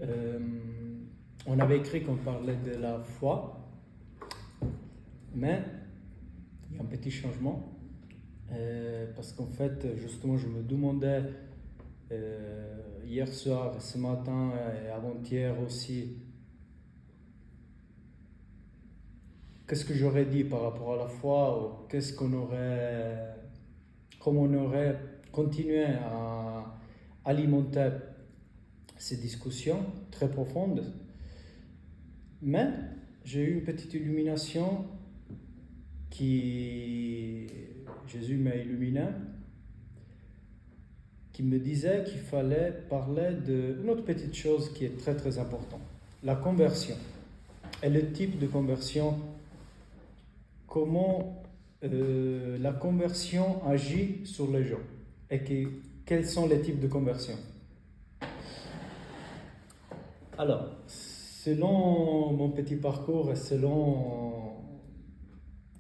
euh, on avait écrit qu'on parlait de la foi, mais il y a un petit changement. Parce qu'en fait, justement, je me demandais hier soir, ce matin et avant-hier aussi, qu'est-ce que j'aurais dit par rapport à la foi, ou comment on aurait continué à alimenter ces discussions très profondes. Mais j'ai eu une petite illumination Jésus m'a illuminé, qui me disait qu'il fallait parler d'une autre petite chose qui est très très importante, la conversion. Et le type de conversion, comment la conversion agit sur les gens, et quels sont les types de conversion. Alors, selon mon petit parcours et selon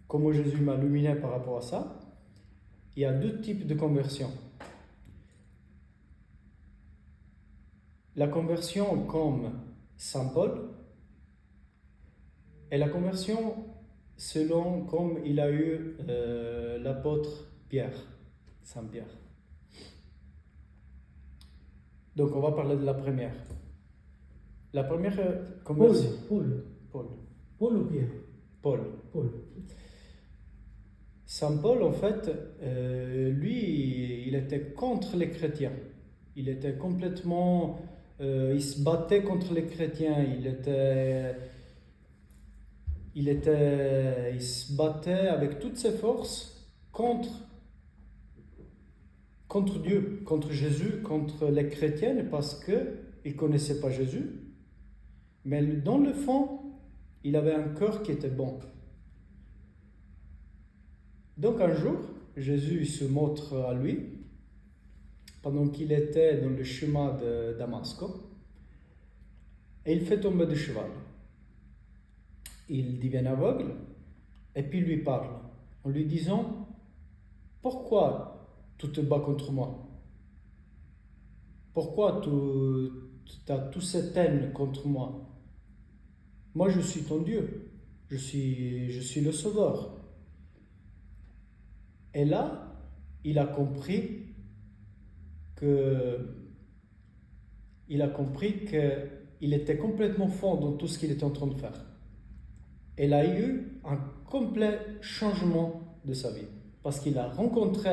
comment Jésus m'a illuminé par rapport à ça, il y a deux types de conversion. La conversion comme Saint Paul et la conversion selon comme il a eu l'apôtre Pierre, Saint Pierre. Donc on va parler de la première. La première conversion. Paul ou Pierre? Paul. Saint Paul, en fait, lui, il était contre les chrétiens. Il était complètement... il se battait contre les chrétiens. Il se battait avec toutes ses forces contre Dieu, contre Jésus, contre les chrétiens, parce qu'il ne connaissait pas Jésus. Mais dans le fond, il avait un cœur qui était bon. Donc un jour, Jésus se montre à lui pendant qu'il était dans le chemin de Damasque et il fait tomber du cheval. Il devient aveugle et puis lui parle en lui disant « Pourquoi tu te bats contre moi? Pourquoi tu as toute cette haine contre moi? Moi je suis ton Dieu, je suis le Sauveur. » Et là, il a compris qu'il était complètement fort dans tout ce qu'il était en train de faire. Il a eu un complet changement de sa vie. Parce qu'il a rencontré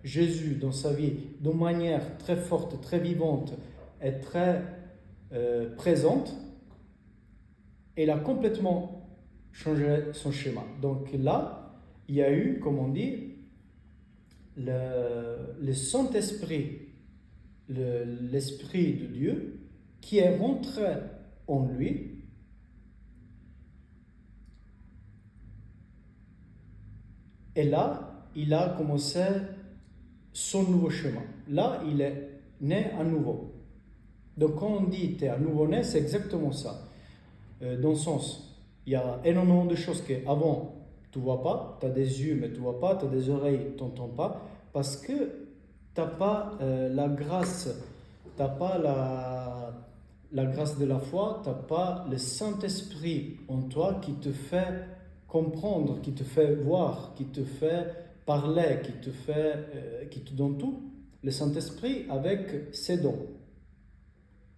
Jésus dans sa vie d'une manière très forte, très vivante et très présente. Et il a complètement changé son schéma. Donc là, il y a eu, comme on dit, le Saint-Esprit, l'Esprit de Dieu qui est rentré en lui et là, il a commencé son nouveau chemin. Là, il est né à nouveau. Donc quand on dit tu es à nouveau né, c'est exactement ça. Dans le sens, il y a énormément de choses qu'avant tu ne vois pas, tu as des yeux mais tu ne vois pas, tu as des oreilles, tu n'entends pas, parce que tu n'as pas la grâce, tu n'as pas la grâce de la foi, tu n'as pas le Saint-Esprit en toi qui te fait comprendre, qui te fait voir, qui te fait parler, qui te donne tout. Le Saint-Esprit avec ses dons.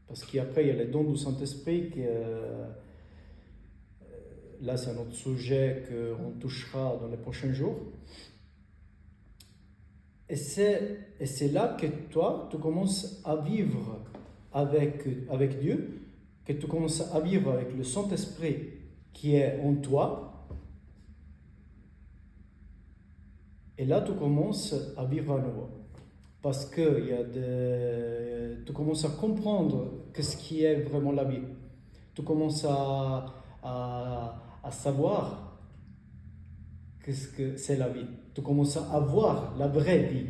Parce qu'après, il y a les dons du Saint-Esprit qui... là, c'est un autre sujet qu'on touchera dans les prochains jours. Et c'est là que toi, tu commences à vivre avec Dieu, que tu commences à vivre avec le Saint-Esprit qui est en toi. Et là, tu commences à vivre à nouveau. Parce que tu commences à comprendre ce qui est vraiment la vie. Tu commences à savoir qu'est-ce que c'est la vie. Tu commences à voir la vraie vie.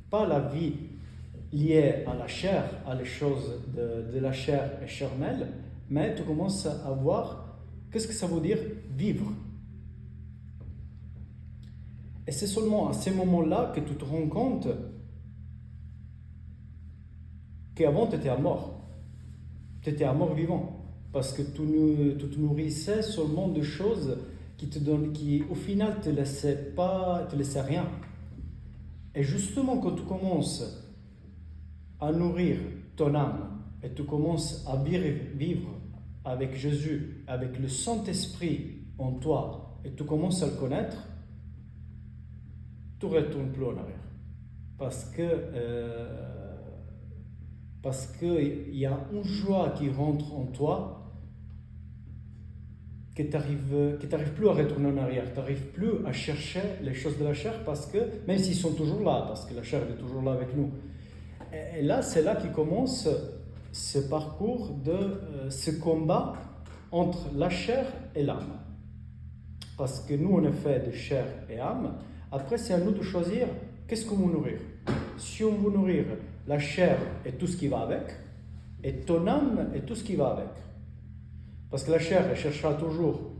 Pas la vie liée à la chair, à les choses de la chair et charnelle, mais tu commences à voir qu'est-ce que ça veut dire vivre. Et c'est seulement à ces moments-là que tu te rends compte qu'avant tu étais à mort. Tu étais un mort vivant. Parce que tu te nourrissais seulement de choses qui au final te laissaient rien. Et justement, quand tu commences à nourrir ton âme et tu commences à vivre avec Jésus, avec le Saint-Esprit en toi, et tu commences à le connaître, tu ne retournes plus en arrière. Parce qu'il y a une joie qui rentre en toi que tu n'arrives plus à retourner en arrière, tu n'arrives plus à chercher les choses de la chair, parce que, même s'ils sont toujours là, parce que la chair est toujours là avec nous. Et là, c'est là qu'il commence ce parcours de ce combat entre la chair et l'âme. Parce que nous, on est fait de chair et âme. Après, c'est à nous de choisir qu'est-ce qu'on veut nourrir. Si on veut nourrir la chair et tout ce qui va avec, et ton âme et tout ce qui va avec. Parce que la chair, elle cherchera toujours,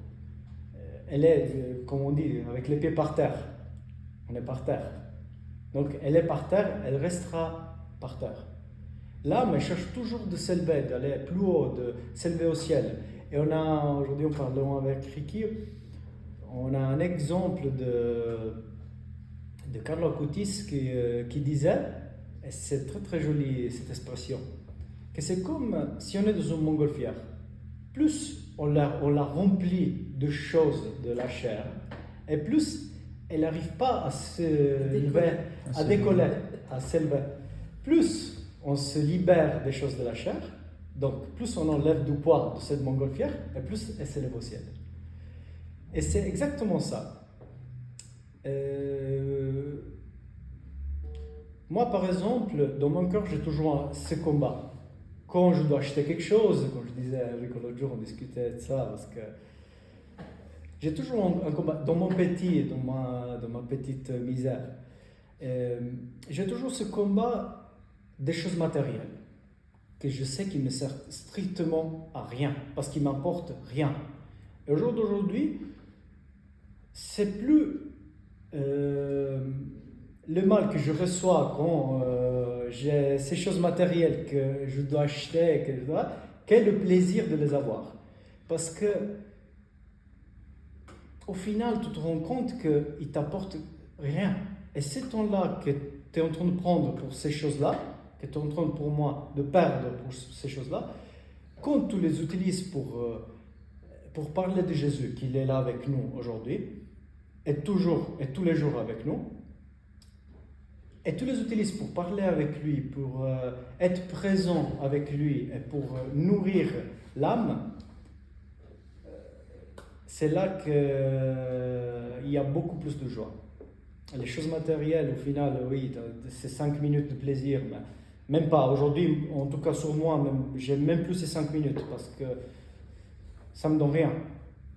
elle est, comme on dit, avec les pieds par terre. On est par terre. Donc, elle est par terre, elle restera par terre. L'âme, elle cherche toujours de s'élever, d'aller plus haut, de s'élever au ciel. Et aujourd'hui, on parle avec Ricky, on a un exemple de Carlo Acutis qui disait, et c'est très très joli cette expression, que c'est comme si on est dans une montgolfière. Plus on la remplit de choses de la chair, et plus elle n'arrive pas à décoller, à s'élever. Plus on se libère des choses de la chair, donc plus on enlève du poids de cette montgolfière, et plus elle s'élève au ciel. Et c'est exactement ça. Moi, par exemple, dans mon cœur, j'ai toujours ce combat. Quand je dois acheter quelque chose, comme je disais avec l'autre jour, on discutait de ça, parce que j'ai toujours un combat dans ma petite misère. J'ai toujours ce combat des choses matérielles, que je sais qu'ils ne servent strictement à rien, parce qu'ils ne m'apportent rien. Et au jour d'aujourd'hui, c'est plus le mal que je reçois quand j'ai ces choses matérielles que je dois acheter, qu'est le plaisir de les avoir. Parce que au final, tu te rends compte qu'ils ne t'apportent rien. Et ce temps-là que tu es en train de prendre pour ces choses-là, que tu es en train pour moi de perdre pour ces choses-là, quand tu les utilises pour parler de Jésus, qu'il est là avec nous aujourd'hui, et tous les jours avec nous, et tu les utilises pour parler avec lui, pour être présent avec lui, et pour nourrir l'âme, c'est là qu'il y a beaucoup plus de joie. Les choses matérielles, au final, oui, c'est 5 minutes de plaisir, mais même pas. Aujourd'hui, en tout cas sur moi, j'aime même plus ces 5 minutes, parce que ça ne me donne rien.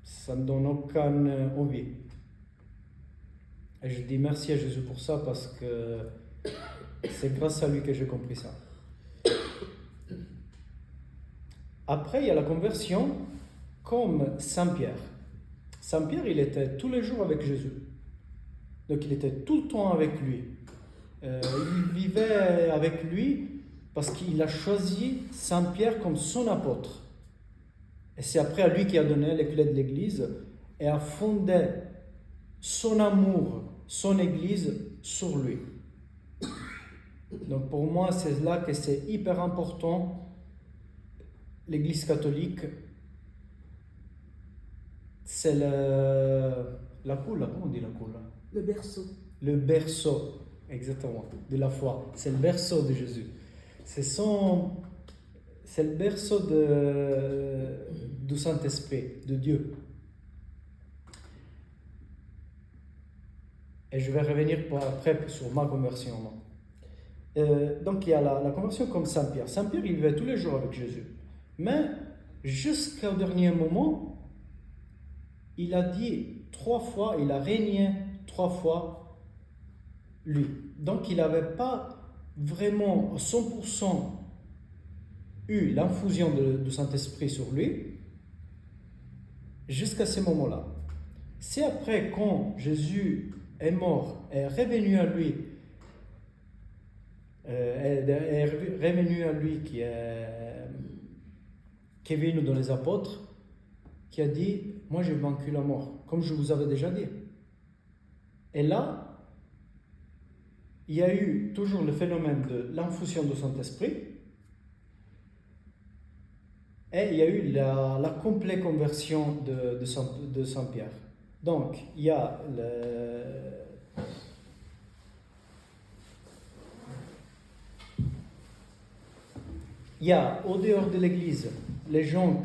Ça ne me donne aucune envie. Et je dis merci à Jésus pour ça, parce que c'est grâce à lui que j'ai compris ça. Après, il y a la conversion comme Saint-Pierre. Saint-Pierre, il était tous les jours avec Jésus. Donc il était tout le temps avec lui. Il vivait avec lui parce qu'il a choisi Saint-Pierre comme son apôtre. Et c'est après à lui qui a donné les clés de l'Église et a fondé son amour, son Église sur lui. Donc pour moi, c'est là que c'est hyper important. L'Église catholique, c'est la coule, comment on dit la coule? Le berceau. Le berceau, exactement, de la foi. C'est le berceau de Jésus. C'est le berceau du Saint-Esprit, de Dieu. Et je vais revenir après sur ma conversion. Donc il y a la conversion comme Saint-Pierre. Saint-Pierre, il vivait tous les jours avec Jésus. Mais jusqu'au dernier moment, il a dit 3 fois, il a régné 3 fois lui. Donc il n'avait pas vraiment à 100% eu l'infusion du Saint-Esprit sur lui jusqu'à ce moment-là. C'est après, quand Jésus est mort, est revenu à lui, qui est qui est venu dans les apôtres, qui a dit, moi j'ai vaincu la mort, comme je vous avais déjà dit. Et là, il y a eu toujours le phénomène de l'infusion du Saint-Esprit, et il y a eu la complète conversion de Saint-Pierre. Donc, il y a au dehors de l'église les gens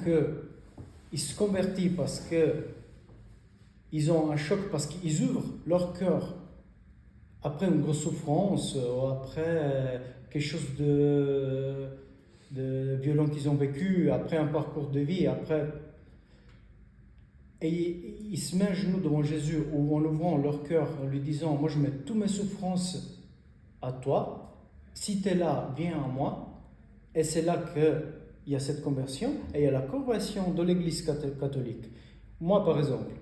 qui se convertissent parce qu'ils ont un choc, parce qu'ils ouvrent leur cœur après une grosse souffrance, ou après quelque chose de violent qu'ils ont vécu, après un parcours de vie, et ils se mettent à genoux devant Jésus, ou en ouvrant leur cœur, en lui disant, moi je mets toutes mes souffrances à toi, si tu es là, viens à moi. Et c'est là qu'il y a cette conversion, et il y a la conversion de l'église catholique. Moi par exemple,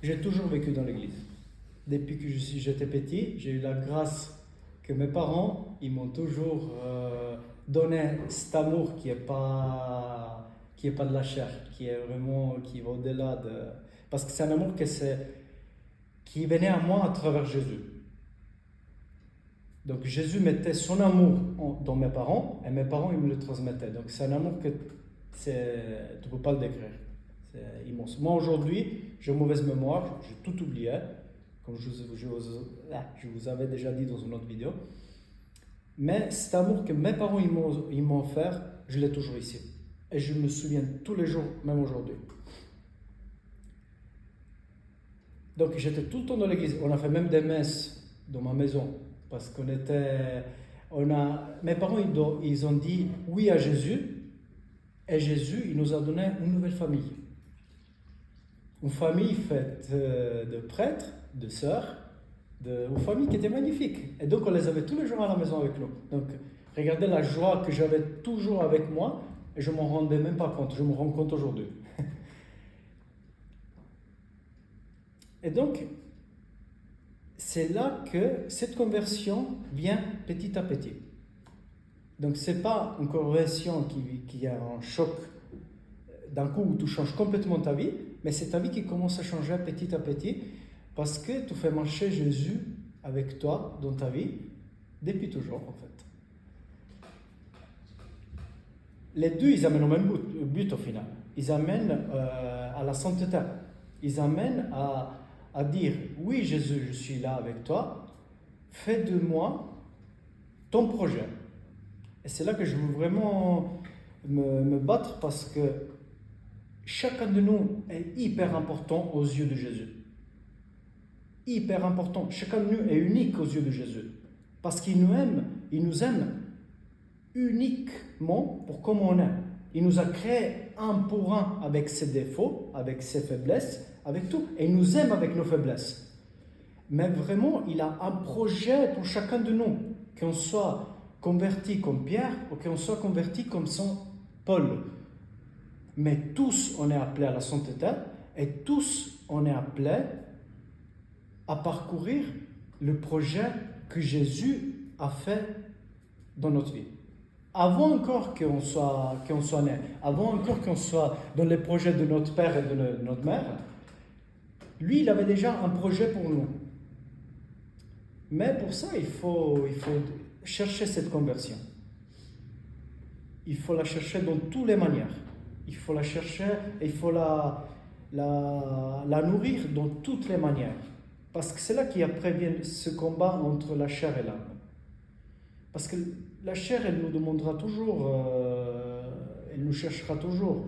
j'ai toujours vécu dans l'église. Depuis que j'étais petit, j'ai eu la grâce que mes parents, ils m'ont toujours donné cet amour qui est pas de la chair, qui va au-delà de... Parce que c'est un amour qui venait à moi à travers Jésus. Donc Jésus mettait son amour dans mes parents, et mes parents, ils me le transmettaient. Donc c'est un amour que tu ne peux pas le décrire. C'est immense. Moi aujourd'hui, j'ai une mauvaise mémoire, j'ai tout oublié, comme je vous avais déjà dit dans une autre vidéo. Mais cet amour que mes parents ils m'ont offert, je l'ai toujours ici. Et je me souviens tous les jours, même aujourd'hui. Donc j'étais tout le temps dans l'église. On a fait même des messes dans ma maison. Parce mes parents ils ont dit oui à Jésus. Et Jésus, il nous a donné une nouvelle famille. Une famille faite de prêtres, de sœurs, une famille qui était magnifique. Et donc on les avait tous les jours à la maison avec nous. Donc regardez la joie que j'avais toujours avec moi, et je ne m'en rendais même pas compte, je me rends compte aujourd'hui. Et donc, c'est là que cette conversion vient petit à petit. Donc ce n'est pas une conversion qui a un choc d'un coup où tu changes complètement ta vie, mais c'est ta vie qui commence à changer petit à petit, parce que tu fais marcher Jésus avec toi dans ta vie depuis toujours en fait. Les deux, ils amènent au même but au final. Ils amènent à la sainteté. Ils amènent à dire, oui Jésus, je suis là avec toi, fais de moi ton projet. Et c'est là que je veux vraiment me battre, parce que chacun de nous est hyper important aux yeux de Jésus. Hyper important. Chacun de nous est unique aux yeux de Jésus. Parce qu'il nous aime uniquement pour comme on est. Il nous a créé un pour un avec ses défauts, avec ses faiblesses, avec tout. Et il nous aime avec nos faiblesses. Mais vraiment, il a un projet pour chacun de nous. Qu'on soit converti comme Pierre ou qu'on soit converti comme Saint Paul. Mais tous, on est appelés à la sainteté, et tous, on est appelés à parcourir le projet que Jésus a fait dans notre vie. Avant encore qu'on soit né, avant encore qu'on soit dans les projets de notre père et de notre mère, lui, il avait déjà un projet pour nous. Mais pour ça, il faut chercher cette conversion. Il faut la chercher dans toutes les manières. Il faut la chercher et il faut la nourrir dans toutes les manières. Parce que c'est là qu'il y a après bien ce combat entre la chair et l'âme. Parce que la chair, elle nous demandera toujours, elle nous cherchera toujours.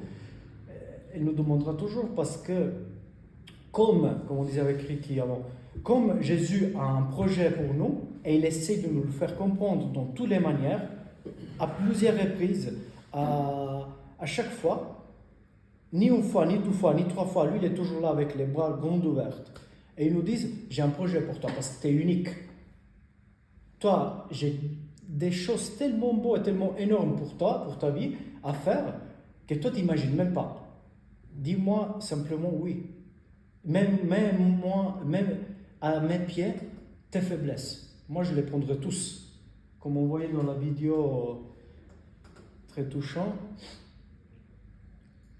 Elle nous demandera toujours parce que, comme on disait avec Ricky avant, comme Jésus a un projet pour nous, et il essaie de nous le faire comprendre dans toutes les manières, à plusieurs reprises, à chaque fois, ni une fois, ni deux fois, ni trois fois, lui il est toujours là avec les bras grands ouverts. Et ils nous disent, j'ai un projet pour toi parce que tu es unique. Toi, j'ai des choses tellement beaux et tellement énormes pour toi, pour ta vie, à faire, que toi tu n'imagines même pas. Dis-moi simplement oui. Même à mes pieds, tes faiblesses. Moi je les prendrai tous. Comme on voyait dans la vidéo, très touchant.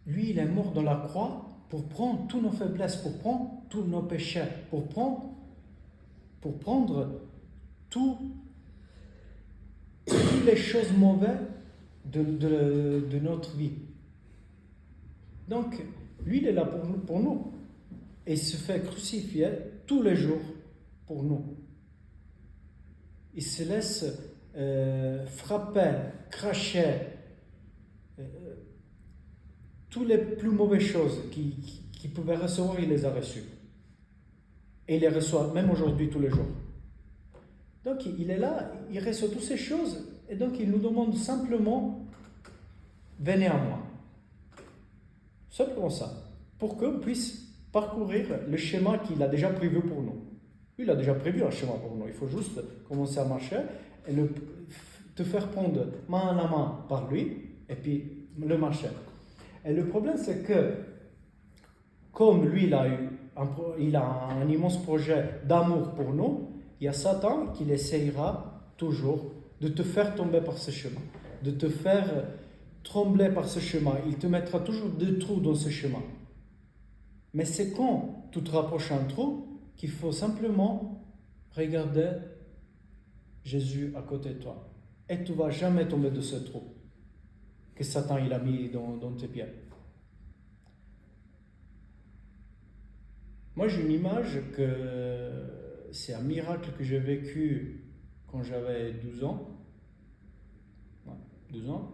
Lui, il est mort dans la croix pour prendre toutes nos faiblesses, pour prendre tous nos péchés, pour prendre toutes les choses mauvaises de notre vie. Donc, lui, il est là pour nous. Et il se fait crucifier tous les jours pour nous. Il se laisse frapper, cracher, toutes les plus mauvaises choses qu'il pouvait recevoir, il les a reçues. Et il les reçoit même aujourd'hui tous les jours. Donc il est là, il reçoit toutes ces choses, et donc il nous demande simplement, venez à moi. Simplement ça, pour qu'on puisse parcourir le schéma qu'il a déjà prévu pour nous. Lui, il a déjà prévu un schéma pour nous. Il faut juste commencer à marcher et te faire prendre main à la main par lui, et puis le marcher. Et le problème, c'est que, comme lui, il a un immense projet d'amour pour nous, il y a Satan qui essayera toujours de te faire tomber par ce chemin, de te faire trembler par ce chemin. Il te mettra toujours des trous dans ce chemin. Mais c'est quand tu te rapproches un trou qu'il faut simplement regarder Jésus à côté de toi. Et tu ne vas jamais tomber de ce trou que Satan il a mis dans tes pieds. Moi, j'ai une image que c'est un miracle que j'ai vécu quand j'avais 12 ans. Ouais, 12 ans.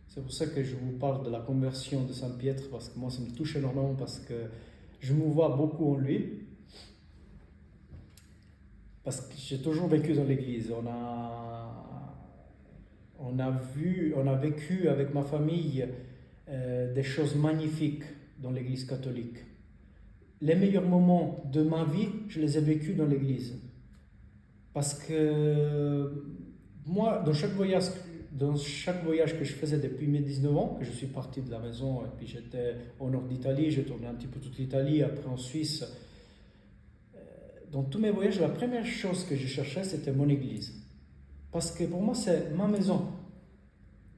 C'est pour ça que je vous parle de la conversion de Saint-Piètre, parce que moi, ça me touche énormément, parce que je me vois beaucoup en lui. Parce que j'ai toujours vécu dans l'église. On a vécu avec ma famille des choses magnifiques dans l'église catholique. Les meilleurs moments de ma vie, je les ai vécus dans l'église. Parce que moi, dans chaque voyage que je faisais depuis mes 19 ans, que je suis parti de la maison, et puis j'étais au nord d'Italie, j'ai tourné un petit peu toute l'Italie, après en Suisse. Dans tous mes voyages, la première chose que je cherchais, c'était mon église. Parce que pour moi, c'est ma maison.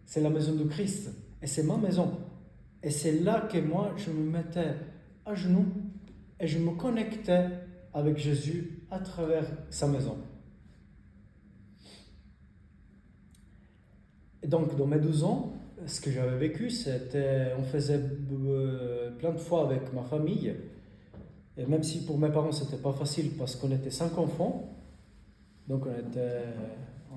C'est la maison de Christ. Et c'est ma maison. Et c'est là que moi, je me mettais à genoux et je me connectais avec Jésus à travers sa maison. Et donc, dans mes 12 ans, ce que j'avais vécu, c'était, on faisait plein de fois avec ma famille. Et même si pour mes parents, c'était pas facile parce qu'on était 5 enfants, donc on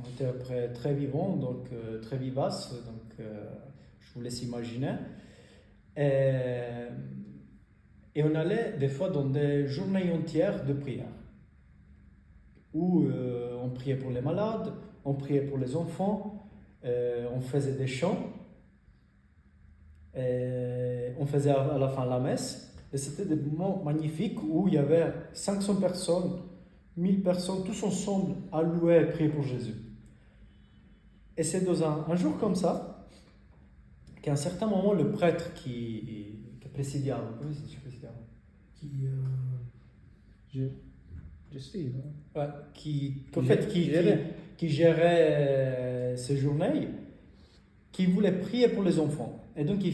était après très vivants, donc très vivaces, donc je vous laisse imaginer. Et on allait des fois dans des journées entières de prière, où on priait pour les malades, on priait pour les enfants, on faisait des chants, et on faisait à la fin la messe. Et c'était des moments magnifiques où il y avait 500 personnes, 1000 personnes, tous ensemble à louer et prier pour Jésus. Et c'est dans un jour comme ça qu'à un certain moment, le prêtre qui présidiava, comment c'est présidiava? Qui gérait ces journées, qui voulait prier pour les enfants. Et donc il